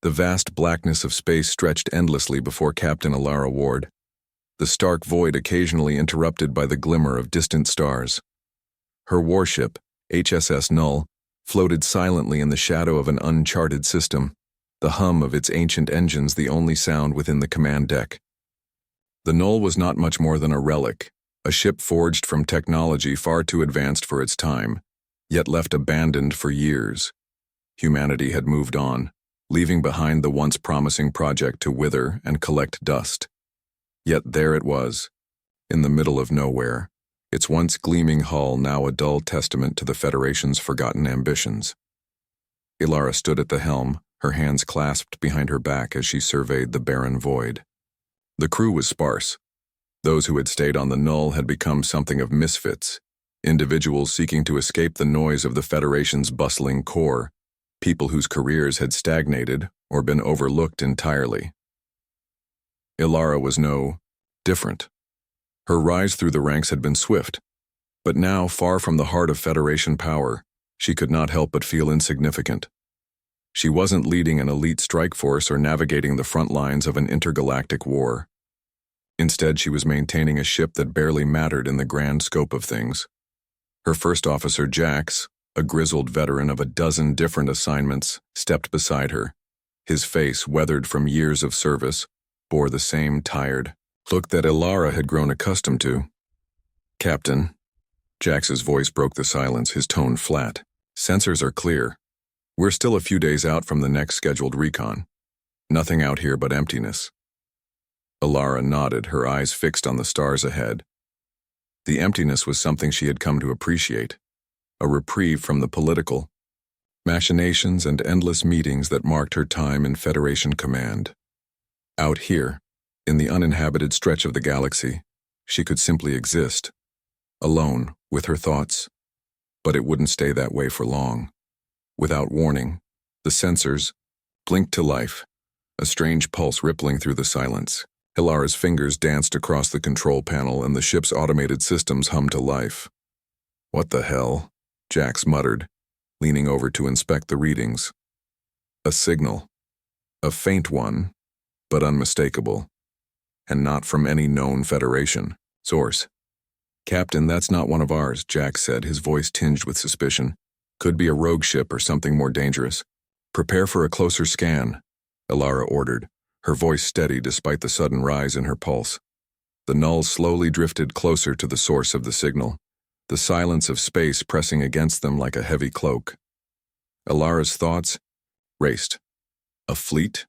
The vast blackness of space stretched endlessly before Captain Alara Ward, the stark void occasionally interrupted by the glimmer of distant stars. Her warship, HSS Null, floated silently in the shadow of an uncharted system, the hum of its ancient engines the only sound within the command deck. The Null was not much more than a relic, a ship forged from technology far too advanced for its time, yet left abandoned for years. Humanity had moved on, leaving behind the once promising project to wither and collect dust. Yet there it was, in the middle of nowhere, its once gleaming hull now a dull testament to the Federation's forgotten ambitions. Ilara stood at the helm, her hands clasped behind her back as she surveyed the barren void. The crew was sparse. Those who had stayed on the Null had become something of misfits, individuals seeking to escape the noise of the Federation's bustling core, people whose careers had stagnated or been overlooked entirely. Ilara was no different. Her rise through the ranks had been swift, but now, far from the heart of Federation power, she could not help but feel insignificant. She wasn't leading an elite strike force or navigating the front lines of an intergalactic war. Instead, she was maintaining a ship that barely mattered in the grand scope of things. Her first officer, Jax, a grizzled veteran of a dozen different assignments, stepped beside her. His face, weathered from years of service, bore the same tired look that Ilara had grown accustomed to. "Captain," Jax's voice broke the silence, his tone flat. "Sensors are clear. We're still a few days out from the next scheduled recon. Nothing out here but emptiness." Ilara nodded, her eyes fixed on the stars ahead. The emptiness was something she had come to appreciate, a reprieve from the political machinations and endless meetings that marked her time in Federation command. Out here, in the uninhabited stretch of the galaxy, she could simply exist, alone with her thoughts. But it wouldn't stay that way for long. Without warning, the sensors blinked to life, a strange pulse rippling through the silence. Ilara's fingers danced across the control panel and the ship's automated systems hummed to life. "What the hell?" Jax muttered, leaning over to inspect the readings. A signal. A faint one, but unmistakable. And not from any known Federation source. "Captain, that's not one of ours," Jax said, his voice tinged with suspicion. "Could be a rogue ship or something more dangerous. Prepare for a closer scan," Ilara ordered, her voice steady despite the sudden rise in her pulse. The Null slowly drifted closer to the source of the signal, the silence of space pressing against them like a heavy cloak. Ilara's thoughts raced. A fleet?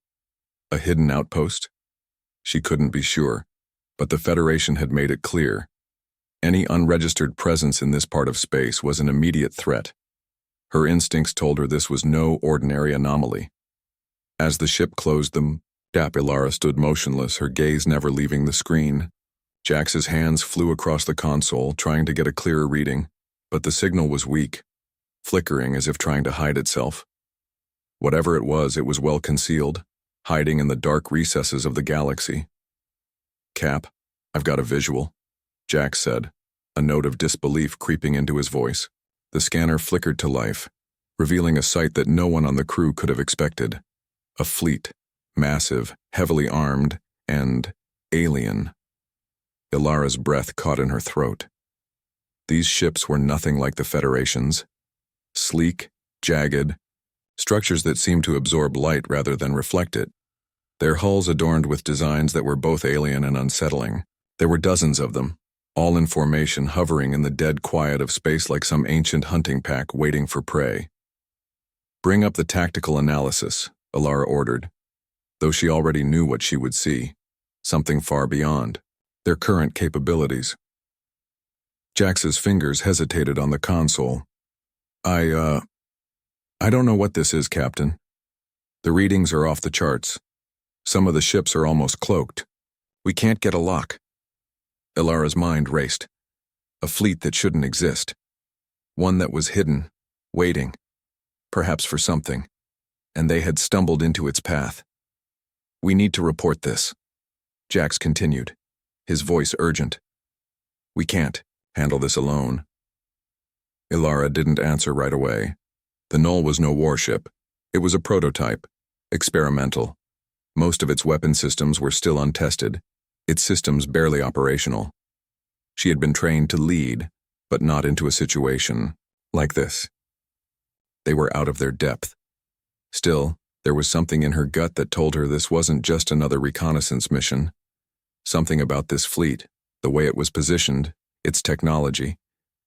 A hidden outpost? She couldn't be sure, but the Federation had made it clear. Any unregistered presence in this part of space was an immediate threat. Her instincts told her this was no ordinary anomaly. As the ship closed them, Ilara stood motionless, her gaze never leaving the screen. Jax's hands flew across the console, trying to get a clearer reading, but the signal was weak, flickering as if trying to hide itself. Whatever it was well concealed, hiding in the dark recesses of the galaxy. "Cap, I've got a visual," Jax said, a note of disbelief creeping into his voice. The scanner flickered to life, revealing a sight that no one on the crew could have expected. A fleet, massive, heavily armed, and alien. Ilara's breath caught in her throat. These ships were nothing like the Federation's. Sleek, jagged, structures that seemed to absorb light rather than reflect it. Their hulls adorned with designs that were both alien and unsettling. There were dozens of them, all in formation, hovering in the dead quiet of space like some ancient hunting pack waiting for prey. "Bring up the tactical analysis," Ilara ordered, though she already knew what she would see, something far beyond their current capabilities. Jax's fingers hesitated on the console. I don't know what this is, Captain. The readings are off the charts. Some of the ships are almost cloaked. We can't get a lock." Ilara's mind raced. A fleet that shouldn't exist. One that was hidden, waiting, perhaps for something, and they had stumbled into its path. "We need to report this," Jax continued, his voice urgent. "We can't handle this alone." Ilara didn't answer right away. The Null was no warship. It was a prototype, experimental. Most of its weapon systems were still untested, its systems barely operational. She had been trained to lead, but not into a situation like this. They were out of their depth. Still, there was something in her gut that told her this wasn't just another reconnaissance mission. Something about this fleet, the way it was positioned, its technology,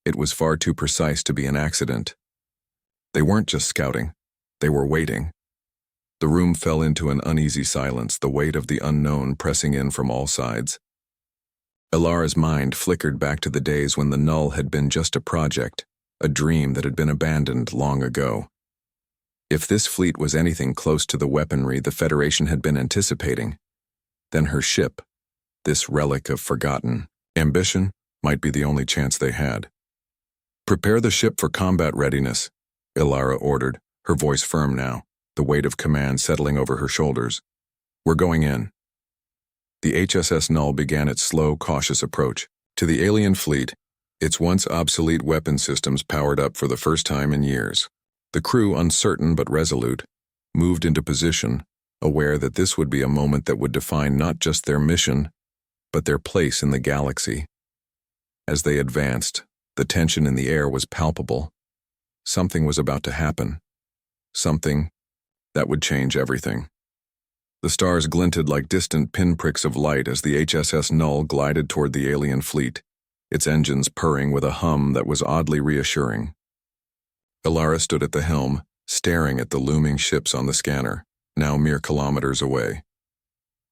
it was far too precise to be an accident. They weren't just scouting, they were waiting. The room fell into an uneasy silence, the weight of the unknown pressing in from all sides. Ilara's mind flickered back to the days when the Null had been just a project, a dream that had been abandoned long ago. If this fleet was anything close to the weaponry the Federation had been anticipating, then her ship, this relic of forgotten ambition, might be the only chance they had. "Prepare the ship for combat readiness," Ilara ordered, her voice firm now, the weight of command settling over her shoulders. "We're going in." The HSS Null began its slow, cautious approach. To the alien fleet, its once obsolete weapon systems powered up for the first time in years. The crew, uncertain but resolute, moved into position, aware that this would be a moment that would define not just their mission, but their place in the galaxy. As they advanced, the tension in the air was palpable. Something was about to happen. Something that would change everything. The stars glinted like distant pinpricks of light as the HSS Null glided toward the alien fleet, its engines purring with a hum that was oddly reassuring. Ilara stood at the helm, staring at the looming ships on the scanner, now mere kilometers away.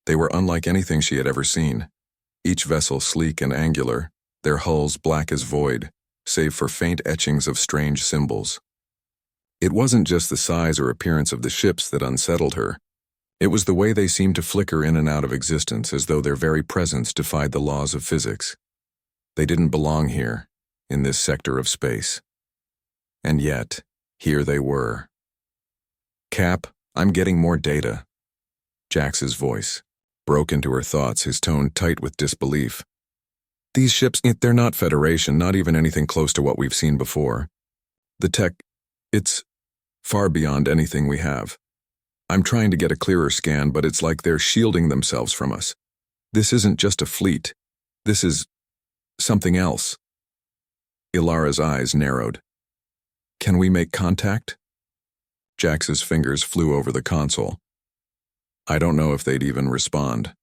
They were unlike anything she had ever seen, each vessel sleek and angular, their hulls black as void, save for faint etchings of strange symbols. It wasn't just the size or appearance of the ships that unsettled her. It was the way they seemed to flicker in and out of existence as though their very presence defied the laws of physics. They didn't belong here, in this sector of space. And yet, here they were. "Cap, I'm getting more data." Jax's voice broke into her thoughts, his tone tight with disbelief. "These ships, they're not Federation, not even anything close to what we've seen before. The tech, it's far beyond anything we have. I'm trying to get a clearer scan, but it's like they're shielding themselves from us. This isn't just a fleet. This is something else." Ilara's eyes narrowed. "Can we make contact?" Jax's fingers flew over the console. "I don't know if they'd even respond.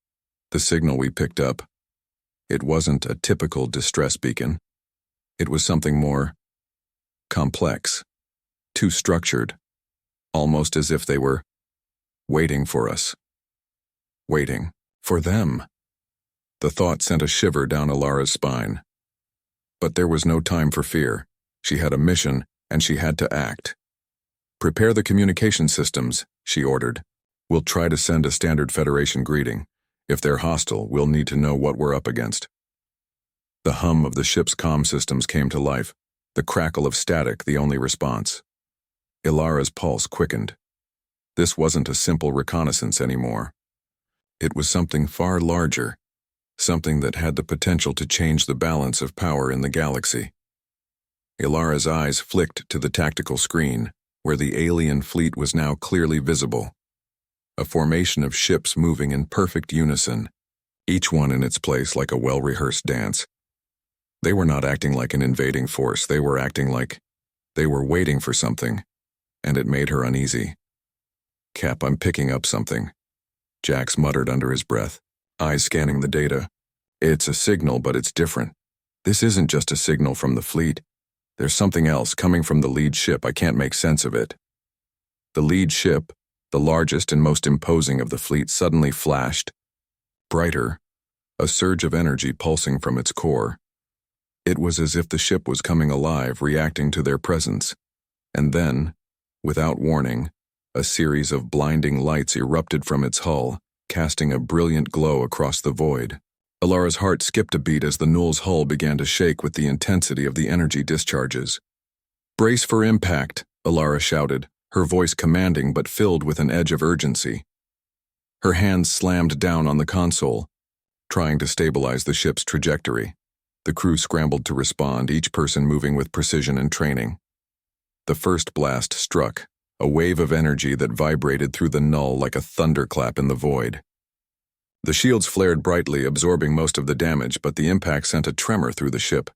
The signal we picked up, it wasn't a typical distress beacon. It was something more complex, too structured, almost as if they were waiting for us. Waiting for them." The thought sent a shiver down Ilara's spine. But there was no time for fear. She had a mission, and she had to act. "Prepare the communication systems," she ordered. "We'll try to send a standard Federation greeting. If they're hostile, we'll need to know what we're up against." The hum of the ship's comm systems came to life, the crackle of static the only response. Ilara's pulse quickened. This wasn't a simple reconnaissance anymore. It was something far larger, something that had the potential to change the balance of power in the galaxy. Ilara's eyes flicked to the tactical screen, where the alien fleet was now clearly visible. A formation of ships moving in perfect unison, each one in its place like a well-rehearsed dance. They were not acting like an invading force, they were acting like they were waiting for something, and it made her uneasy. "Cap, I'm picking up something," Jax muttered under his breath, eyes scanning the data. "It's a signal, but it's different. This isn't just a signal from the fleet. There's something else coming from the lead ship. I can't make sense of it." The lead ship, the largest and most imposing of the fleet, suddenly flashed. Brighter, a surge of energy pulsing from its core. It was as if the ship was coming alive, reacting to their presence. And then, without warning, a series of blinding lights erupted from its hull, casting a brilliant glow across the void. Ilara's heart skipped a beat as the Null's hull began to shake with the intensity of the energy discharges. "Brace for impact," Ilara shouted, her voice commanding but filled with an edge of urgency. Her hands slammed down on the console, trying to stabilize the ship's trajectory. The crew scrambled to respond, each person moving with precision and training. The first blast struck, a wave of energy that vibrated through the null like a thunderclap in the void. The shields flared brightly, absorbing most of the damage, but the impact sent a tremor through the ship.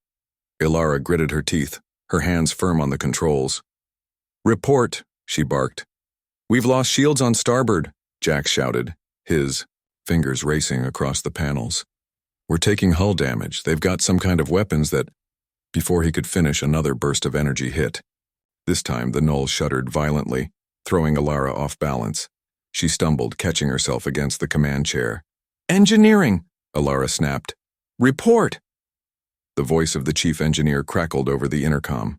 Ilara gritted her teeth, her hands firm on the controls. "Report," she barked. "We've lost shields on starboard," Jack shouted, his fingers racing across the panels. "We're taking hull damage. They've got some kind of weapons that—" Before he could finish, another burst of energy hit. This time, the null shuddered violently, throwing Ilara off balance. She stumbled, catching herself against the command chair. "Engineering!" Ilara snapped. "Report!" The voice of the chief engineer crackled over the intercom.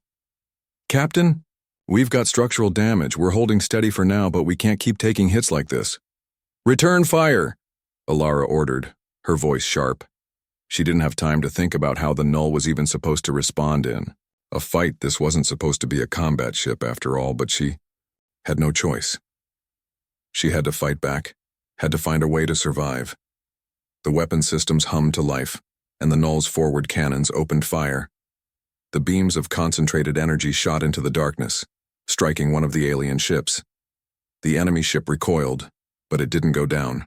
"Captain, we've got structural damage. We're holding steady for now, but we can't keep taking hits like this." "Return fire!" Ilara ordered, her voice sharp. She didn't have time to think about how the null was even supposed to respond in. A fight, this wasn't supposed to be a combat ship after all, but she had no choice. She had to fight back, had to find a way to survive. The weapon systems hummed to life, and the null's forward cannons opened fire. The beams of concentrated energy shot into the darkness, striking one of the alien ships. The enemy ship recoiled, but it didn't go down.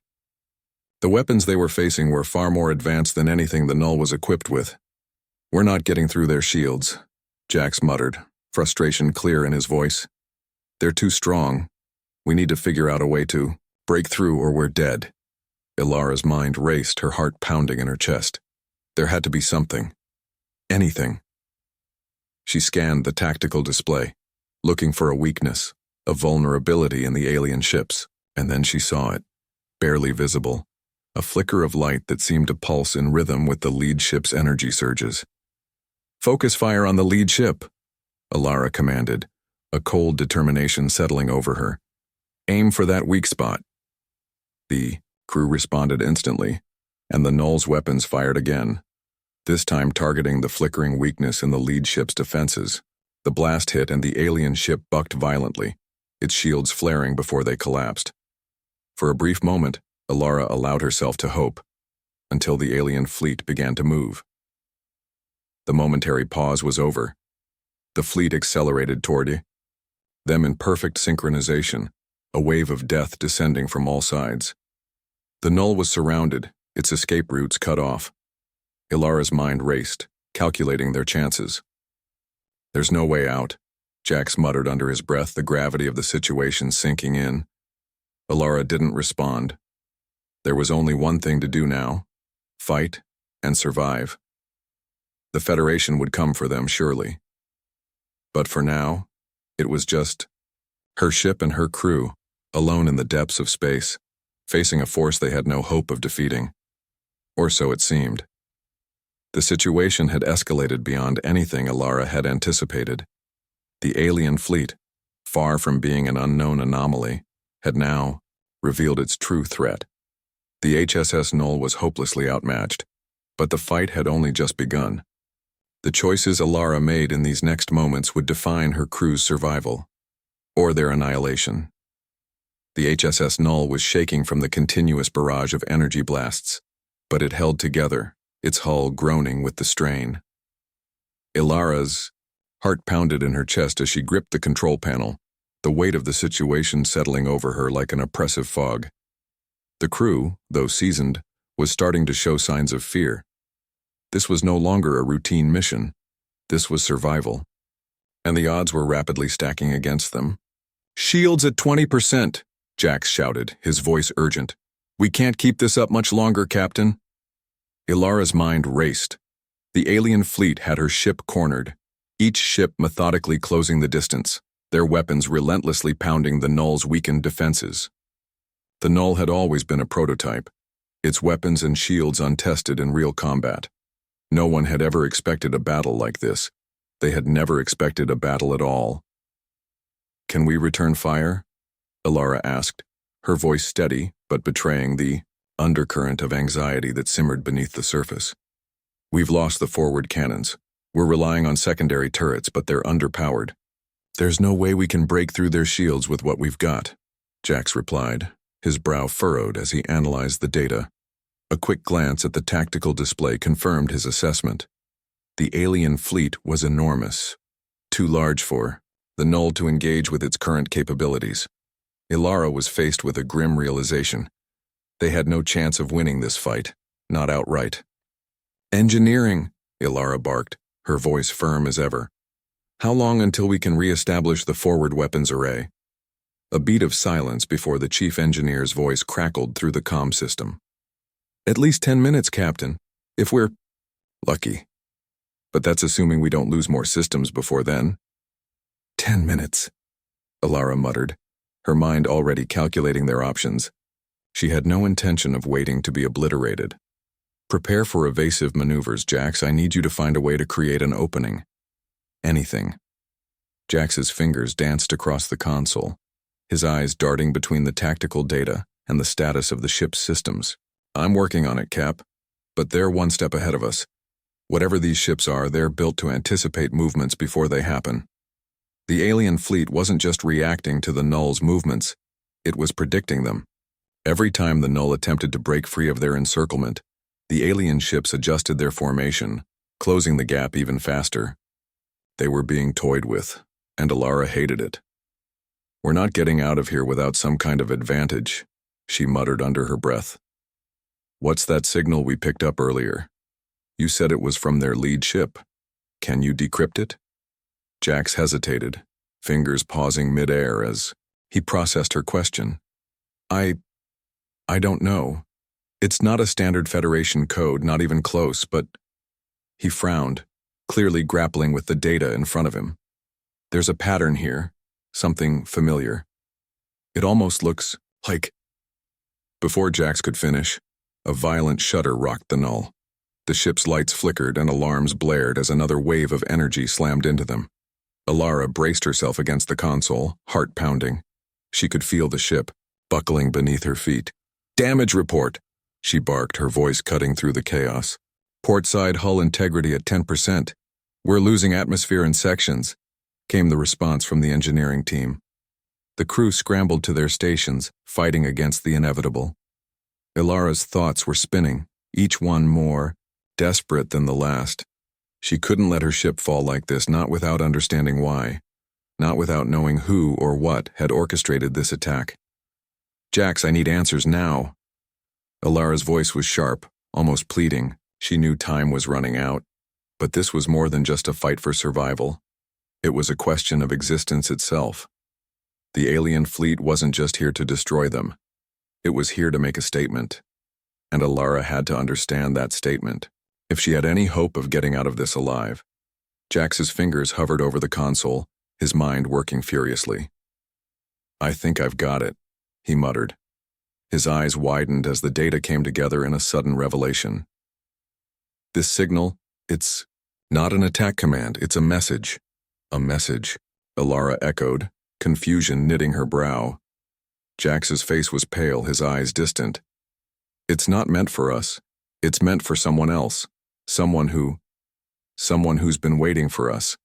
The weapons they were facing were far more advanced than anything the null was equipped with. "We're not getting through their shields," Jax muttered, frustration clear in his voice. "They're too strong. We need to figure out a way to break through or we're dead." Ilara's mind raced, her heart pounding in her chest. There had to be something. Anything. She scanned the tactical display, looking for a weakness, a vulnerability in the alien ships, and then she saw it, barely visible, a flicker of light that seemed to pulse in rhythm with the lead ship's energy surges. "Focus fire on the lead ship," Ilara commanded, a cold determination settling over her. "Aim for that weak spot." The crew responded instantly, and the null's weapons fired again, this time targeting the flickering weakness in the lead ship's defenses. The blast hit and the alien ship bucked violently, its shields flaring before they collapsed. For a brief moment, Ilara allowed herself to hope, until the alien fleet began to move. The momentary pause was over. The fleet accelerated toward them in perfect synchronization, a wave of death descending from all sides. The null was surrounded, its escape routes cut off. Ilara's mind raced, calculating their chances. "There's no way out," Jax muttered under his breath, the gravity of the situation sinking in. Ilara didn't respond. There was only one thing to do now: fight and survive. The Federation would come for them, surely. But for now, it was just her ship and her crew, alone in the depths of space, facing a force they had no hope of defeating. Or so it seemed. The situation had escalated beyond anything Ilara had anticipated. The alien fleet, far from being an unknown anomaly, had now revealed its true threat. The HSS Null was hopelessly outmatched, but the fight had only just begun. The choices Ilara made in these next moments would define her crew's survival, or their annihilation. The HSS Null was shaking from the continuous barrage of energy blasts, but it held together, its hull groaning with the strain. Ilara's heart pounded in her chest as she gripped the control panel, the weight of the situation settling over her like an oppressive fog. The crew, though seasoned, was starting to show signs of fear. This was no longer a routine mission. This was survival. And the odds were rapidly stacking against them. "Shields at 20%, Jax shouted, his voice urgent. "We can't keep this up much longer, Captain." Ilara's mind raced. The alien fleet had her ship cornered, each ship methodically closing the distance, their weapons relentlessly pounding the Null's weakened defenses. The Null had always been a prototype, its weapons and shields untested in real combat. No one had ever expected a battle like this. They had never expected a battle at all. "Can we return fire?" Ilara asked, her voice steady but betraying the undercurrent of anxiety that simmered beneath the surface. "We've lost the forward cannons. We're relying on secondary turrets, but they're underpowered. There's no way we can break through their shields with what we've got," Jax replied, his brow furrowed as he analyzed the data. A quick glance at the tactical display confirmed his assessment. The alien fleet was enormous, too large for the null to engage with its current capabilities. Ilara was faced with a grim realization. They had no chance of winning this fight, not outright. "Engineering," Ilara barked, her voice firm as ever. "How long until we can re-establish the forward weapons array?" A beat of silence before the chief engineer's voice crackled through the comm system. "At least 10 minutes, Captain, if we're lucky. But that's assuming we don't lose more systems before then." 10 minutes, Ilara muttered, her mind already calculating their options. She had no intention of waiting to be obliterated. "Prepare for evasive maneuvers, Jax. I need you to find a way to create an opening. Anything." Jax's fingers danced across the console, his eyes darting between the tactical data and the status of the ship's systems. "I'm working on it, Cap, but they're one step ahead of us. Whatever these ships are, they're built to anticipate movements before they happen." The alien fleet wasn't just reacting to the null's movements, it was predicting them. Every time the null attempted to break free of their encirclement, the alien ships adjusted their formation, closing the gap even faster. They were being toyed with, and Ilara hated it. "We're not getting out of here without some kind of advantage," she muttered under her breath. "What's that signal we picked up earlier? You said it was from their lead ship. Can you decrypt it?" Jax hesitated, fingers pausing mid-air as he processed her question. I don't know. It's not a standard Federation code, not even close, but..." He frowned, clearly grappling with the data in front of him. "There's a pattern here, something familiar. It almost looks like..." Before Jax could finish, a violent shudder rocked the null. The ship's lights flickered and alarms blared as another wave of energy slammed into them. Ilara braced herself against the console, heart pounding. She could feel the ship, buckling beneath her feet. "Damage report," she barked, her voice cutting through the chaos. "Portside hull integrity at 10%. We're losing atmosphere in sections," came the response from the engineering team. The crew scrambled to their stations, fighting against the inevitable. Ilara's thoughts were spinning, each one more desperate than the last. She couldn't let her ship fall like this, not without understanding why, not without knowing who or what had orchestrated this attack. "Jax, I need answers now." Ilara's voice was sharp, almost pleading. She knew time was running out, but this was more than just a fight for survival. It was a question of existence itself. The alien fleet wasn't just here to destroy them. It was here to make a statement, and Ilara had to understand that statement, if she had any hope of getting out of this alive. Jax's fingers hovered over the console, his mind working furiously. "I think I've got it," he muttered. His eyes widened as the data came together in a sudden revelation. "This signal, it's not an attack command, it's a message." "A message," Ilara echoed, confusion knitting her brow. Jax's face was pale, his eyes distant. "It's not meant for us. It's meant for someone else. Someone who's been waiting for us."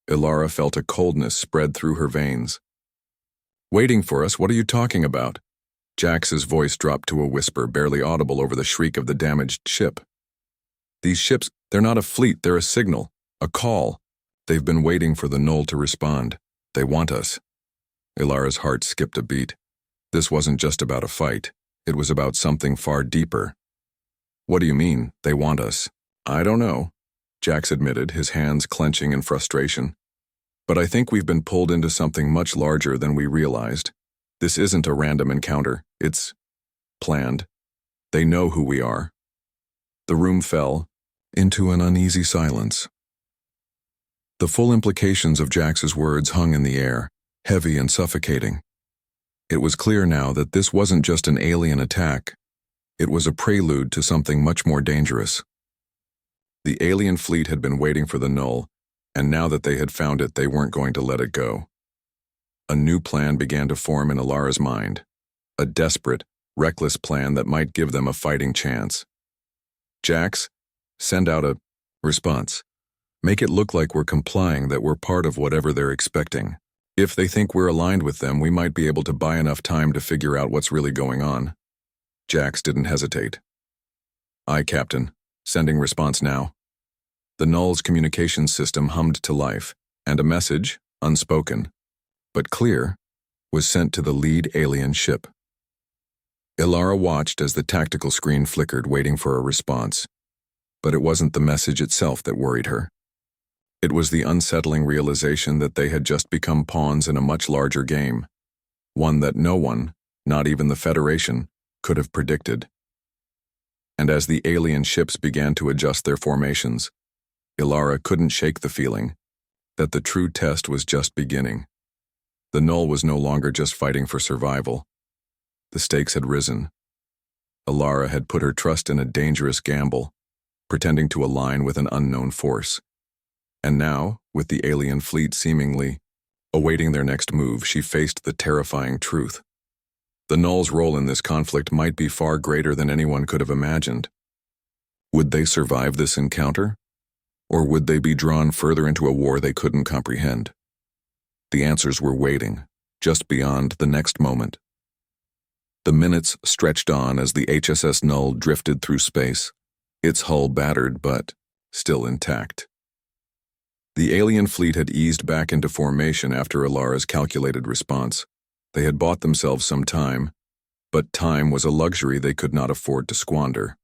Ilara felt a coldness spread through her veins. "Waiting for us? What are you talking about?" Jax's voice dropped to a whisper, barely audible over the shriek of the damaged ship. "These ships, they're not a fleet, they're a signal, a call. They've been waiting for the null to respond. They want us." Ilara's heart skipped a beat. This wasn't just about a fight. It was about something far deeper. "What do you mean, they want us?" "I don't know," Jax admitted, his hands clenching in frustration. "But I think we've been pulled into something much larger than we realized. This isn't a random encounter. It's planned. They know who we are." The room fell into an uneasy silence. The full implications of Jax's words hung in the air, heavy and suffocating. It was clear now that this wasn't just an alien attack. It was a prelude to something much more dangerous. The alien fleet had been waiting for the null, and now that they had found it, they weren't going to let it go. A new plan began to form in Ilara's mind, a desperate, reckless plan that might give them a fighting chance. "Jax, send out a response. Make it look like we're complying, that we're part of whatever they're expecting. If they think we're aligned with them, we might be able to buy enough time to figure out what's really going on." Jax didn't hesitate. "Aye, Captain. Sending response now." The null's communications system hummed to life, and a message, unspoken, but clear, was sent to the lead alien ship. Ilara watched as the tactical screen flickered, waiting for a response. But it wasn't the message itself that worried her. It was the unsettling realization that they had just become pawns in a much larger game, one that no one, not even the Federation, could have predicted. And as the alien ships began to adjust their formations, Ilara couldn't shake the feeling that the true test was just beginning. The Null was no longer just fighting for survival. The stakes had risen. Ilara had put her trust in a dangerous gamble, pretending to align with an unknown force. And now, with the alien fleet seemingly awaiting their next move, she faced the terrifying truth. The Null's role in this conflict might be far greater than anyone could have imagined. Would they survive this encounter? Or would they be drawn further into a war they couldn't comprehend? The answers were waiting, just beyond the next moment. The minutes stretched on as the HSS Null drifted through space, its hull battered but still intact. The alien fleet had eased back into formation after Ilara's calculated response. They had bought themselves some time, but time was a luxury they could not afford to squander.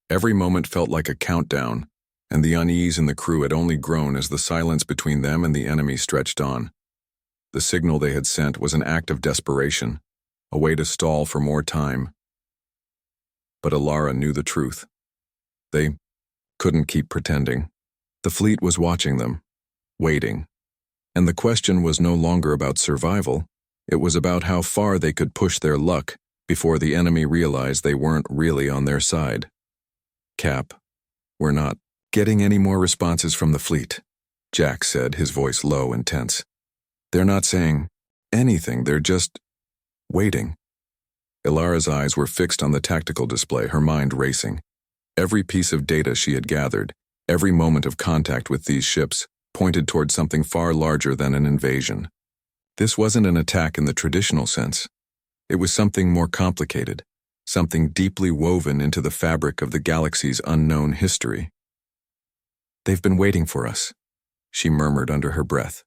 Every moment felt like a countdown, and the unease in the crew had only grown as the silence between them and the enemy stretched on. The signal they had sent was an act of desperation, a way to stall for more time. But Ilara knew the truth. They couldn't keep pretending. The fleet was watching them, waiting. And the question was no longer about survival. It was about how far they could push their luck before the enemy realized they weren't really on their side. Cap, we're not getting any more responses from the fleet, Jack said, his voice low and tense. They're not saying anything, they're just waiting. Ilara's eyes were fixed on the tactical display, her mind racing. Every piece of data she had gathered, every moment of contact with these ships, pointed toward something far larger than an invasion. This wasn't an attack in the traditional sense. It was something more complicated, something deeply woven into the fabric of the galaxy's unknown history. They've been waiting for us, she murmured under her breath,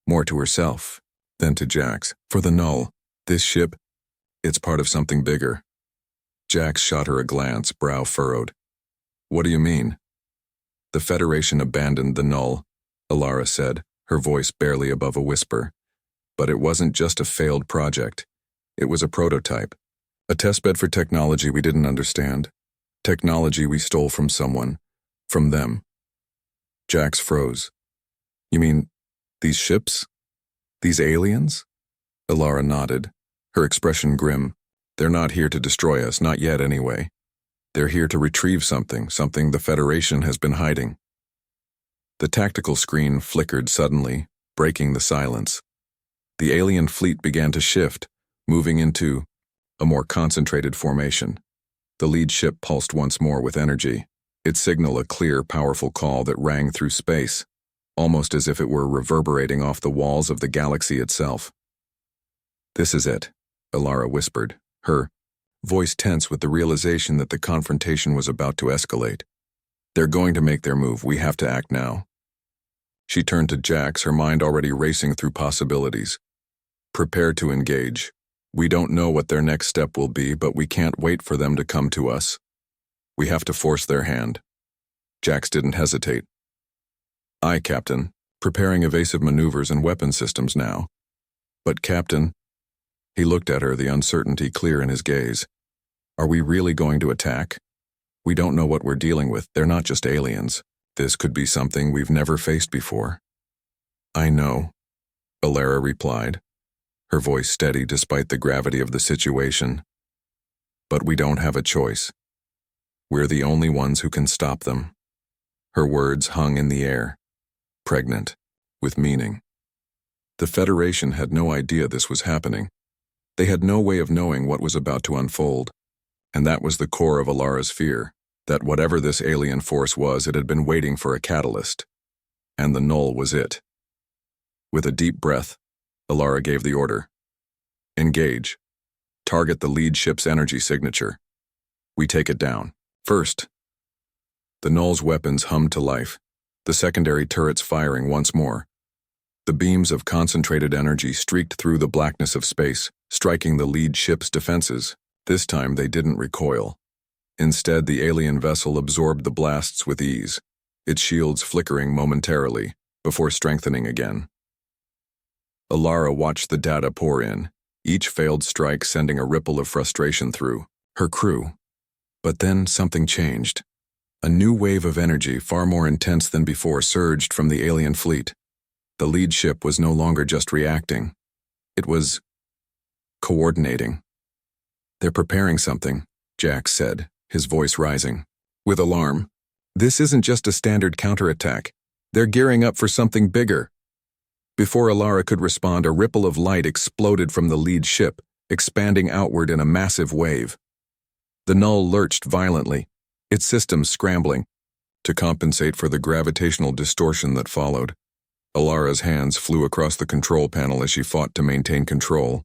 more to herself than to Jax. For the Null, this ship, it's part of something bigger. Jax shot her a glance, brow furrowed. What do you mean? The Federation abandoned the Null, Ilara said, her voice barely above a whisper. But it wasn't just a failed project. It was a prototype, a testbed for technology we didn't understand, technology we stole from someone, from them. Jax froze. You mean, these ships? These aliens? Ilara nodded, her expression grim. They're not here to destroy us, not yet anyway. They're here to retrieve something the Federation has been hiding. The tactical screen flickered suddenly, breaking the silence. The alien fleet began to shift, moving into a more concentrated formation. The lead ship pulsed once more with energy, its signal a clear, powerful call that rang through space, almost as if it were reverberating off the walls of the galaxy itself. This is it, Ilara whispered, her voice tense with the realization that the confrontation was about to escalate. They're going to make their move. We have to act now. She turned to Jax, her mind already racing through possibilities. Prepare to engage. We don't know what their next step will be, but we can't wait for them to come to us. We have to force their hand. Jax didn't hesitate. Aye, Captain. Preparing evasive maneuvers and weapon systems now. But Captain, he looked at her, the uncertainty clear in his gaze. Are we really going to attack? We don't know what we're dealing with. They're not just aliens. This could be something we've never faced before. I know, Ilara replied, her voice steady despite the gravity of the situation. But we don't have a choice. We're the only ones who can stop them. Her words hung in the air, pregnant, with meaning. The Federation had no idea this was happening. They had no way of knowing what was about to unfold, and that was the core of Ilara's fear, that whatever this alien force was, it had been waiting for a catalyst. And the Null was it. With a deep breath, Ilara gave the order. Engage. Target the lead ship's energy signature. We take it down. First. The Null's weapons hummed to life, the secondary turrets firing once more. The beams of concentrated energy streaked through the blackness of space, striking the lead ship's defenses. This time they didn't recoil. Instead, the alien vessel absorbed the blasts with ease, its shields flickering momentarily, before strengthening again. Alara watched the data pour in, each failed strike sending a ripple of frustration through her crew. But then something changed. A new wave of energy, far more intense than before, surged from the alien fleet. The lead ship was no longer just reacting. It was coordinating. "They're preparing something," Jack said, his voice rising with alarm. "This isn't just a standard counterattack. They're gearing up for something bigger." Before Alara could respond, a ripple of light exploded from the lead ship, expanding outward in a massive wave. The Null lurched violently, its systems scrambling. To compensate for the gravitational distortion that followed, Alara's hands flew across the control panel as she fought to maintain control.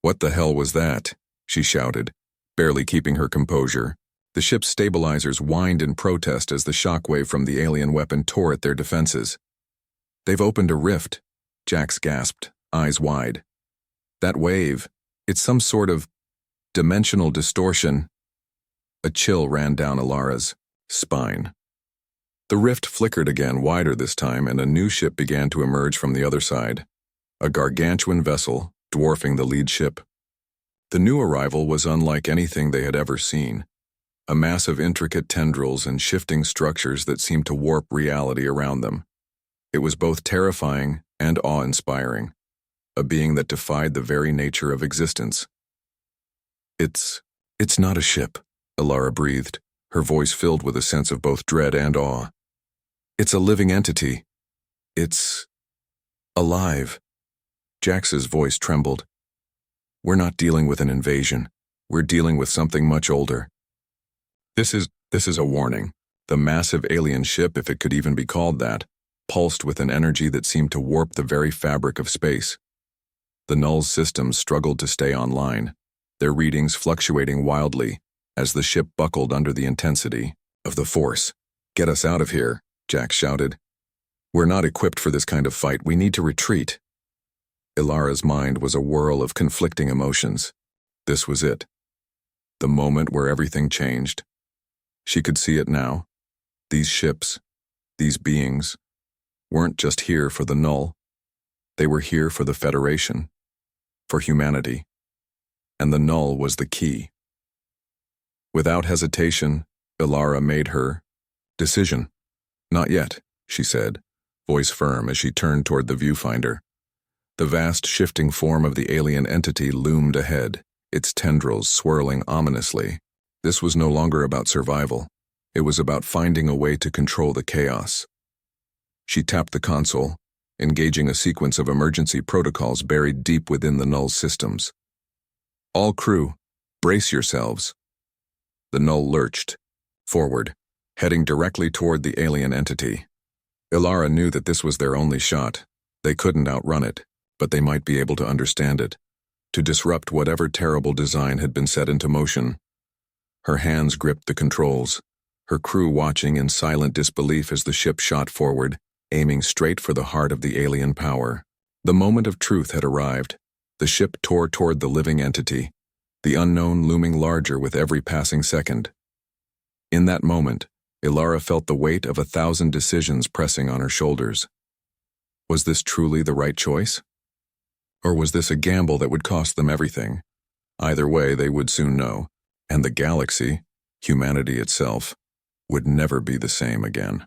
"What the hell was that?" she shouted, barely keeping her composure. The ship's stabilizers whined in protest as the shockwave from the alien weapon tore at their defenses. "They've opened a rift," Jax gasped, eyes wide. "That wave, it's some sort of dimensional distortion." A chill ran down Alara's spine. The rift flickered again, wider this time, and a new ship began to emerge from the other side. A gargantuan vessel, dwarfing the lead ship. The new arrival was unlike anything they had ever seen. A mass of intricate tendrils and shifting structures that seemed to warp reality around them. It was both terrifying and awe-inspiring, a being that defied the very nature of existence. It's not a ship," Alara breathed, her voice filled with a sense of both dread and awe. "It's a living entity. It's alive." Jax's voice trembled. "We're not dealing with an invasion. We're dealing with something much older. This is a warning." The massive alien ship, if it could even be called that, pulsed with an energy that seemed to warp the very fabric of space. The Null's systems struggled to stay online, their readings fluctuating wildly as the ship buckled under the intensity of the force. "Get us out of here," Jack shouted. "We're not equipped for this kind of fight. We need to retreat." Ilara's mind was a whirl of conflicting emotions. This was it. The moment where everything changed. She could see it now. These ships, these beings, weren't just here for the Null. They were here for the Federation, for humanity. And the Null was the key. Without hesitation, Ilara made her decision. "Not yet," she said, voice firm as she turned toward the viewfinder. The vast shifting form of the alien entity loomed ahead, its tendrils swirling ominously. This was no longer about survival. It was about finding a way to control the chaos. She tapped the console, engaging a sequence of emergency protocols buried deep within the Null's systems. "All crew, brace yourselves." The Null lurched forward, heading directly toward the alien entity. Ilara knew that this was their only shot. They couldn't outrun it, but they might be able to understand it, to disrupt whatever terrible design had been set into motion. Her hands gripped the controls, her crew watching in silent disbelief as the ship shot forward, aiming straight for the heart of the alien power. The moment of truth had arrived. The ship tore toward the living entity, the unknown looming larger with every passing second. In that moment, Ilara felt the weight of 1,000 decisions pressing on her shoulders. Was this truly the right choice? Or was this a gamble that would cost them everything? Either way, they would soon know, and the galaxy, humanity itself, would never be the same again.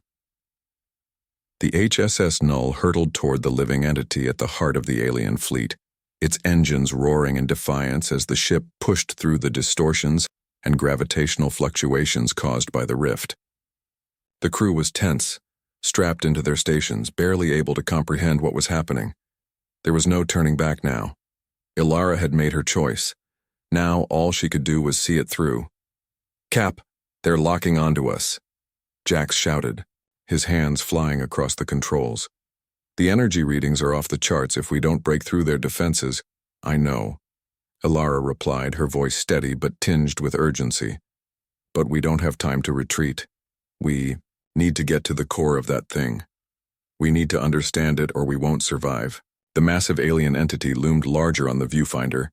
The HSS Null hurtled toward the living entity at the heart of the alien fleet, its engines roaring in defiance as the ship pushed through the distortions and gravitational fluctuations caused by the rift. The crew was tense, strapped into their stations, barely able to comprehend what was happening. There was no turning back now. Ilara had made her choice. Now all she could do was see it through. "Cap, they're locking onto us," Jax shouted, his hands flying across the controls. "The energy readings are off the charts if we don't break through their defenses." "I know," Ilara replied, her voice steady but tinged with urgency. "But we don't have time to retreat. We need to get to the core of that thing." We need to understand it or we won't survive. The massive alien entity loomed larger on the viewfinder,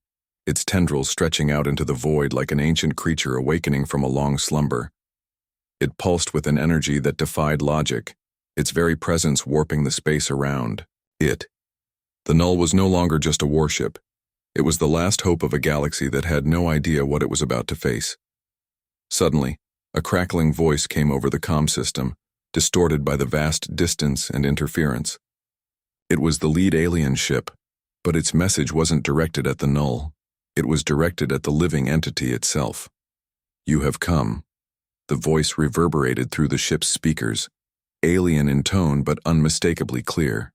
its tendrils stretching out into the void like an ancient creature awakening from a long slumber. It pulsed with an energy that defied logic, its very presence warping the space around it. The Null was no longer just a warship. It was the last hope of a galaxy that had no idea what it was about to face. Suddenly, a crackling voice came over the comm system, distorted by the vast distance and interference. It was the lead alien ship, but its message wasn't directed at the Null. It was directed at the living entity itself. "You have come." The voice reverberated through the ship's speakers, alien in tone but unmistakably clear.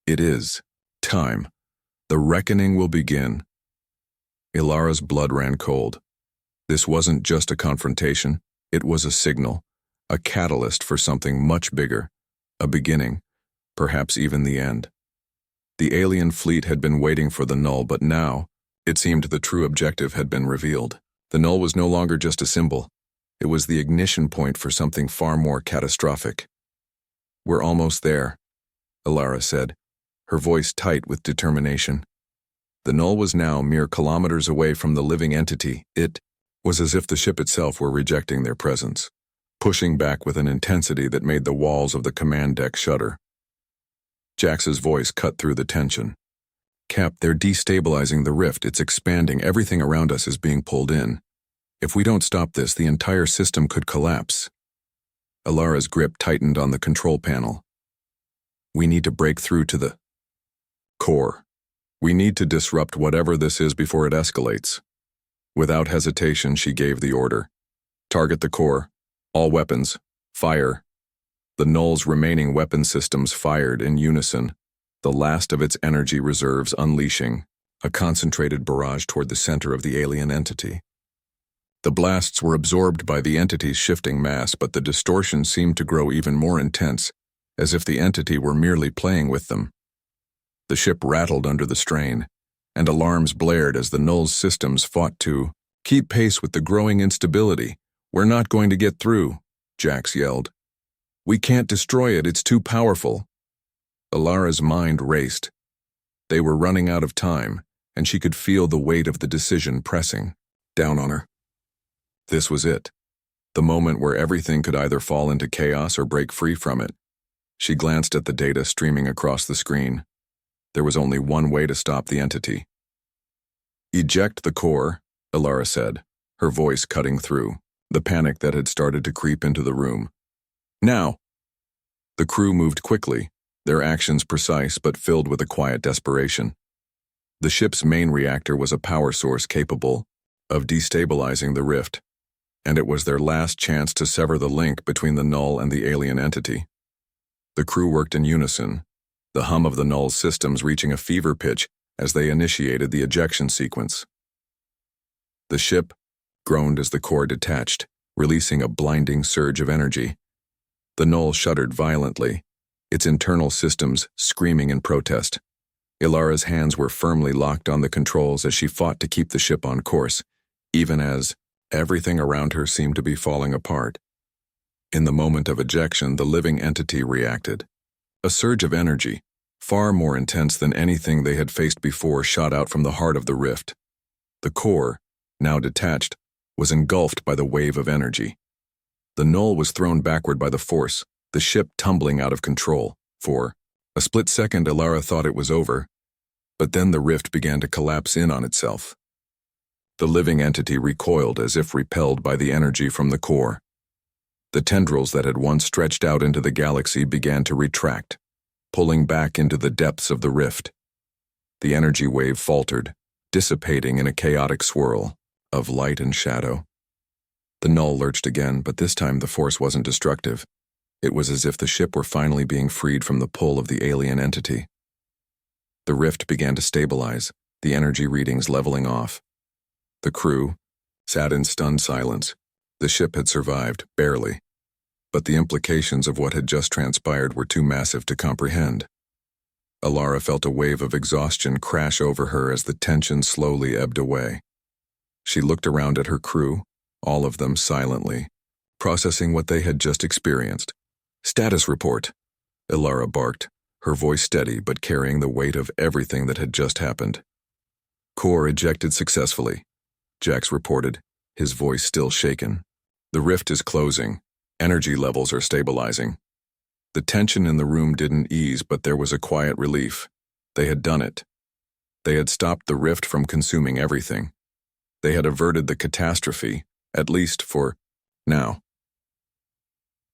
"It is time. The reckoning will begin." Ilara's blood ran cold. This wasn't just a confrontation, it was a signal, a catalyst for something much bigger, a beginning, perhaps even the end. The alien fleet had been waiting for the Null, but now, it seemed the true objective had been revealed. The Null was no longer just a symbol. It was the ignition point for something far more catastrophic. "We're almost there," Ilara said, her voice tight with determination. The Null was now mere kilometers away from the living entity. It was as if the ship itself were rejecting their presence, pushing back with an intensity that made the walls of the command deck shudder. Jax's voice cut through the tension. "Cap, they're destabilizing the rift. It's expanding. Everything around us is being pulled in. If we don't stop this, the entire system could collapse." Ilara's grip tightened on the control panel. "We need to break through to the core. We need to disrupt whatever this is before it escalates." Without hesitation, she gave the order. "Target the core. All weapons. Fire." The Null's remaining weapon systems fired in unison, the last of its energy reserves unleashing, a concentrated barrage toward the center of the alien entity. The blasts were absorbed by the entity's shifting mass, but the distortion seemed to grow even more intense, as if the entity were merely playing with them. The ship rattled under the strain, and alarms blared as the Null's systems fought to keep pace with the growing instability. "We're not going to get through," Jax yelled. "We can't destroy it, it's too powerful." Ilara's mind raced. They were running out of time, and she could feel the weight of the decision pressing down on her. This was it, the moment where everything could either fall into chaos or break free from it. She glanced at the data streaming across the screen. There was only one way to stop the entity. "Eject the core," Ilara said, her voice cutting through the panic that had started to creep into the room. "Now!" The crew moved quickly, their actions precise but filled with a quiet desperation. The ship's main reactor was a power source capable of destabilizing the rift, and it was their last chance to sever the link between the Null and the alien entity. The crew worked in unison, the hum of the Null's systems reaching a fever pitch as they initiated the ejection sequence. The ship groaned as the core detached, releasing a blinding surge of energy. The Null shuddered violently, its internal systems screaming in protest. Ilara's hands were firmly locked on the controls as she fought to keep the ship on course, even as everything around her seemed to be falling apart. In the moment of ejection, the living entity reacted. A surge of energy, far more intense than anything they had faced before, shot out from the heart of the rift. The core, now detached, was engulfed by the wave of energy. The Null was thrown backward by the force, the ship tumbling out of control. For a split second, Ilara thought it was over, but then the rift began to collapse in on itself. The living entity recoiled as if repelled by the energy from the core. The tendrils that had once stretched out into the galaxy began to retract, pulling back into the depths of the rift. The energy wave faltered, dissipating in a chaotic swirl of light and shadow. The Null lurched again, but this time the force wasn't destructive. It was as if the ship were finally being freed from the pull of the alien entity. The rift began to stabilize, the energy readings leveling off. The crew sat in stunned silence. The ship had survived, barely, but the implications of what had just transpired were too massive to comprehend. Ilara felt a wave of exhaustion crash over her as the tension slowly ebbed away. She looked around at her crew, all of them silently, processing what they had just experienced. "Status report," Ilara barked, her voice steady but carrying the weight of everything that had just happened. Core ejected successfully, Jax reported, his voice still shaken. The rift is closing. Energy levels are stabilizing. The tension in the room didn't ease, but there was a quiet relief. They had done it. They had stopped the rift from consuming everything. They had averted the catastrophe, at least for now.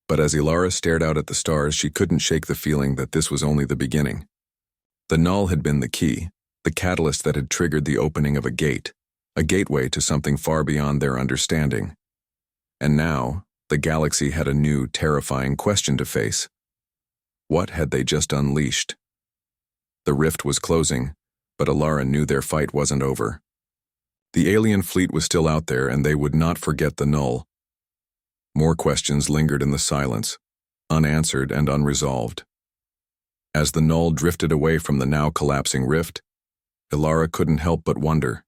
But as Ilara stared out at the stars, she couldn't shake the feeling that this was only the beginning. The null had been the key, the catalyst that had triggered the opening of a gateway to something far beyond their understanding. And now, the galaxy had a new, terrifying question to face. What had they just unleashed? The rift was closing, but Ilara knew their fight wasn't over. The alien fleet was still out there, and they would not forget the null. More questions lingered in the silence, unanswered and unresolved. As the null drifted away from the now collapsing rift, Ilara couldn't help but wonder.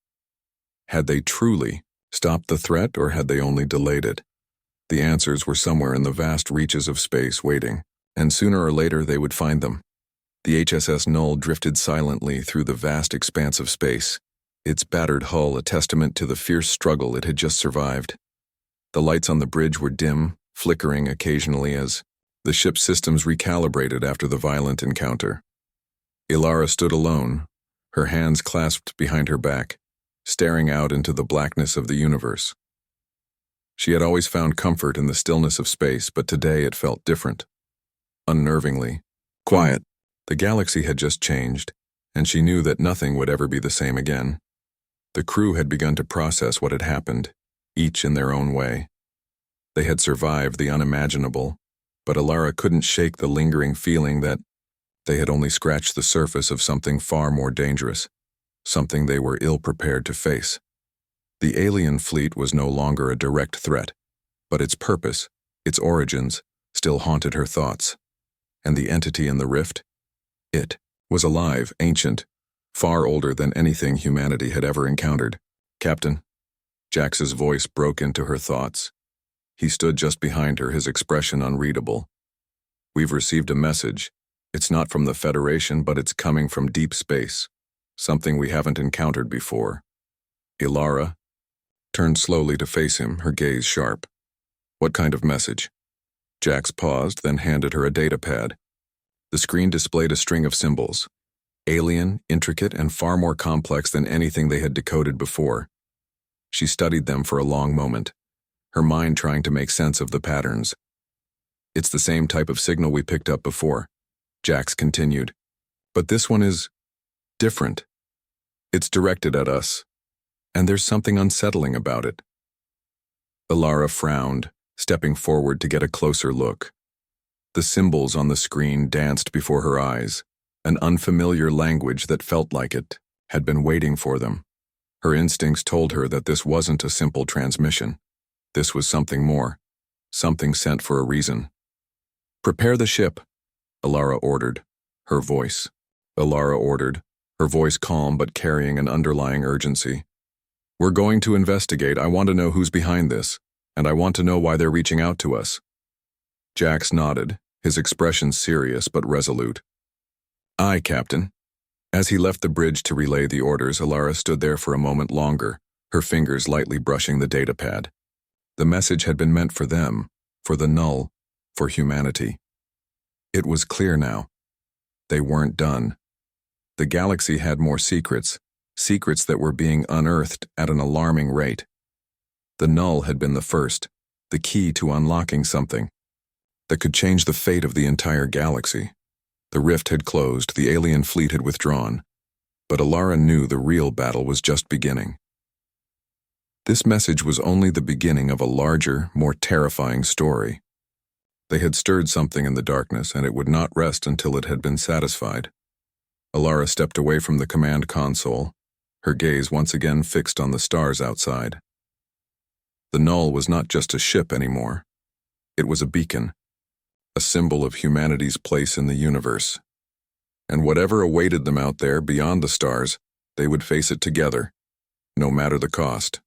Had they truly stopped the threat, or had they only delayed it? The answers were somewhere in the vast reaches of space waiting, and sooner or later they would find them. The HSS Null drifted silently through the vast expanse of space, its battered hull a testament to the fierce struggle it had just survived. The lights on the bridge were dim, flickering occasionally as the ship's systems recalibrated after the violent encounter. Ilara stood alone, her hands clasped behind her back, staring out into the blackness of the universe. She had always found comfort in the stillness of space, but today it felt different. Unnervingly quiet. The galaxy had just changed, and she knew that nothing would ever be the same again. The crew had begun to process what had happened, each in their own way. They had survived the unimaginable, but Ilara couldn't shake the lingering feeling that they had only scratched the surface of something far more dangerous, something they were ill-prepared to face. The alien fleet was no longer a direct threat, but its purpose, its origins, still haunted her thoughts. And the entity in the rift? It was alive, ancient, far older than anything humanity had ever encountered. Captain. Jax's voice broke into her thoughts. He stood just behind her, his expression unreadable. We've received a message. It's not from the Federation, but it's coming from deep space, something we haven't encountered before. Ilara turned slowly to face him, her gaze sharp. What kind of message? Jax paused, then handed her a datapad. The screen displayed a string of symbols, alien, intricate, and far more complex than anything they had decoded before. She studied them for a long moment, her mind trying to make sense of the patterns. It's the same type of signal we picked up before, Jax continued. But this one is different. It's directed at us, and there's something unsettling about it. Ilara frowned, stepping forward to get a closer look. The symbols on the screen danced before her eyes, an unfamiliar language that felt like it had been waiting for them. Her instincts told her that this wasn't a simple transmission. This was something more, something sent for a reason. Prepare the ship, Ilara ordered, her voice calm but carrying an underlying urgency. We're going to investigate. I want to know who's behind this, and I want to know why they're reaching out to us. Jax nodded, his expression serious but resolute. Aye, Captain. As he left the bridge to relay the orders, Ilara stood there for a moment longer, her fingers lightly brushing the datapad. The message had been meant for them, for the null, for humanity. It was clear now. They weren't done. The galaxy had more secrets, secrets that were being unearthed at an alarming rate. The null had been the first, the key to unlocking something that could change the fate of the entire galaxy. The rift had closed, the alien fleet had withdrawn, but Ilara knew the real battle was just beginning. This message was only the beginning of a larger, more terrifying story. They had stirred something in the darkness, and it would not rest until it had been satisfied. Ilara stepped away from the command console, her gaze once again fixed on the stars outside. The null was not just a ship anymore. It was a beacon, a symbol of humanity's place in the universe. And whatever awaited them out there beyond the stars, they would face it together, no matter the cost.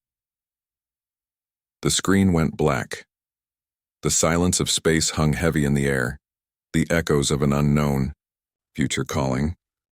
The screen went black. The silence of space hung heavy in the air, the echoes of an unknown future calling.